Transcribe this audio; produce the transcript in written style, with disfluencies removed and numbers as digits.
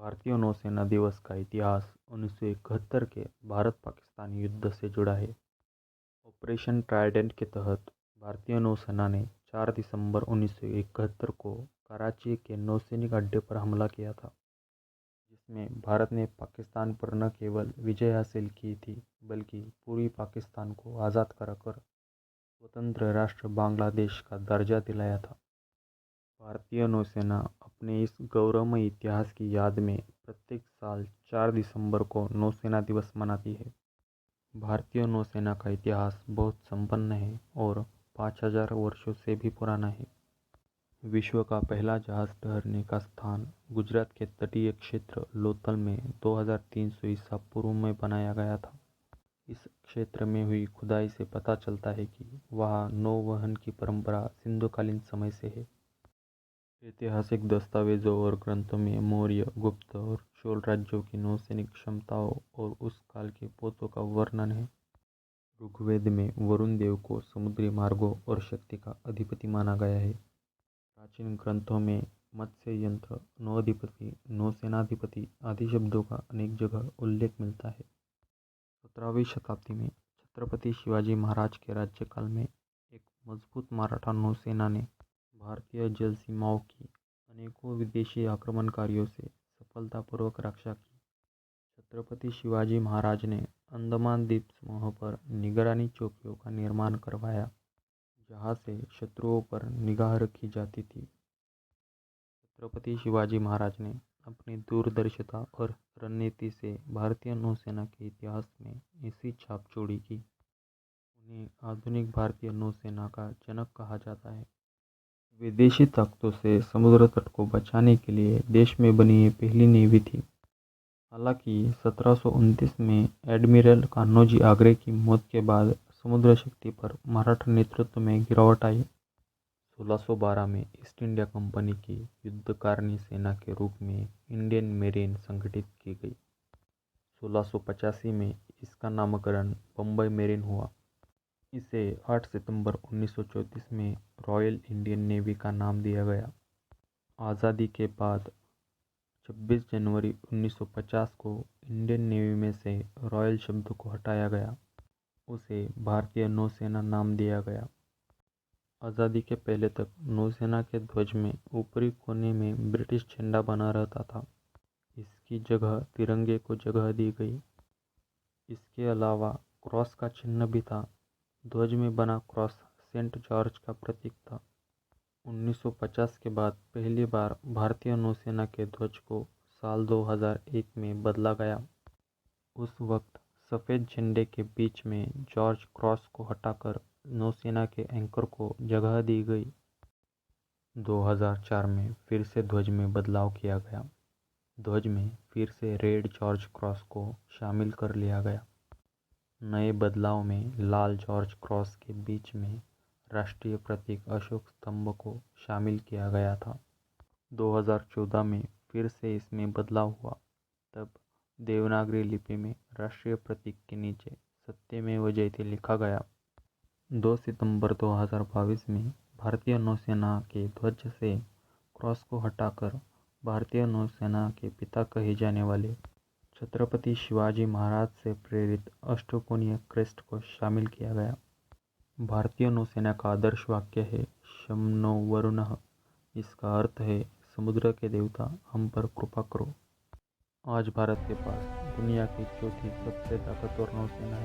भारतीय नौसेना दिवस का इतिहास 1971 के भारत-पाकिस्तान युद्ध से जुड़ा है। ऑपरेशन ट्राइडेंट के तहत भारतीय नौसेना ने 4 दिसंबर 1971 को कराची के नौसैनिक अड्डे पर हमला किया था, जिसमें भारत ने पाकिस्तान पर न केवल विजय हासिल की थी, बल्कि पूर्वी पाकिस्तान को आज़ाद कराकर स्वतंत्र राष्ट्र बांग्लादेश का दर्जा दिलाया था। भारतीय नौसेना अपने इस गौरवमय इतिहास की याद में प्रत्येक साल 4 दिसंबर को नौसेना दिवस मनाती है। भारतीय नौसेना का इतिहास बहुत संपन्न है और 5000 वर्षों से भी पुराना है। विश्व का पहला जहाज ठहरने का स्थान गुजरात के तटीय क्षेत्र लोथल में 2300 ईसा पूर्व में बनाया गया था। इस क्षेत्र में हुई खुदाई से पता चलता है कि वहाँ नौवहन की परंपरा सिंधुकालीन समय से है। ऐतिहासिक दस्तावेजों और ग्रंथों में मौर्य, गुप्त और चोल राज्यों की नौसैनिक क्षमताओं और उस काल के पोतों का वर्णन है। ऋग्वेद में वरुण देव को समुद्री मार्गों और शक्ति का अधिपति माना गया है। प्राचीन ग्रंथों में मत्स्य यंत्र, नौअधिपति, नौसेनाधिपति आदि शब्दों का अनेक जगह उल्लेख मिलता है। 17वीं शताब्दी में छत्रपति शिवाजी महाराज के राज्यकाल में एक मजबूत मराठा नौसेना ने भारतीय जल सीमाओं की अनेकों विदेशी आक्रमणकारियों से सफलतापूर्वक रक्षा की। छत्रपति शिवाजी महाराज ने अंडमान द्वीप समूह पर निगरानी चौकियों का निर्माण करवाया, जहां से शत्रुओं पर निगाह रखी जाती थी। छत्रपति शिवाजी महाराज ने अपनी दूरदर्शिता और रणनीति से भारतीय नौसेना के इतिहास में ऐसी छाप छोड़ी कि उन्हें आधुनिक भारतीय नौसेना का जनक कहा जाता है। विदेशी ताकतों से समुद्र तट को बचाने के लिए देश में बनी ये पहली नेवी थी। हालांकि 1729 में एडमिरल कान्होजी आगरे की मौत के बाद समुद्र शक्ति पर मराठा नेतृत्व में गिरावट आई। 1612 में ईस्ट इंडिया कंपनी की युद्धकारिणी सेना के रूप में इंडियन मेरीन संगठित की गई। 1685 में इसका नामकरण बम्बई मेरीन हुआ। इसे 8 सितंबर 1934 में रॉयल इंडियन नेवी का नाम दिया गया। आज़ादी के बाद 26 जनवरी 1950 को इंडियन नेवी में से रॉयल शब्द को हटाया गया। उसे भारतीय नौसेना नाम दिया गया। आज़ादी के पहले तक नौसेना के ध्वज में ऊपरी कोने में ब्रिटिश झंडा बना रहता था। इसकी जगह तिरंगे को जगह दी गई। इसके अलावा क्रॉस का चिन्ह भी था। ध्वज में बना क्रॉस सेंट जॉर्ज का प्रतीक था। 1950 के बाद पहली बार भारतीय नौसेना के ध्वज को साल 2001 में बदला गया। उस वक्त सफ़ेद झंडे के बीच में जॉर्ज क्रॉस को हटाकर नौसेना के एंकर को जगह दी गई। 2004 में फिर से ध्वज में बदलाव किया गया। ध्वज में फिर से रेड जॉर्ज क्रॉस को शामिल कर लिया गया। नए बदलाव में लाल जॉर्ज क्रॉस के बीच में राष्ट्रीय प्रतीक अशोक स्तंभ को शामिल किया गया था। 2014 में फिर से इसमें बदलाव हुआ। तब देवनागरी लिपि में राष्ट्रीय प्रतीक के नीचे सत्यमेव जयते लिखा गया। 2 सितंबर 2022 में भारतीय नौसेना के ध्वज से क्रॉस को हटाकर भारतीय नौसेना के पिता कहे जाने वाले छत्रपति शिवाजी महाराज से प्रेरित अष्टकोणीय क्रेस्ट को शामिल किया गया। भारतीय नौसेना का आदर्श वाक्य है शं नो वरुणः। इसका अर्थ है समुद्र के देवता हम पर कृपा करो। आज भारत के पास दुनिया की चौथी सबसे ताकतवर नौसेना है।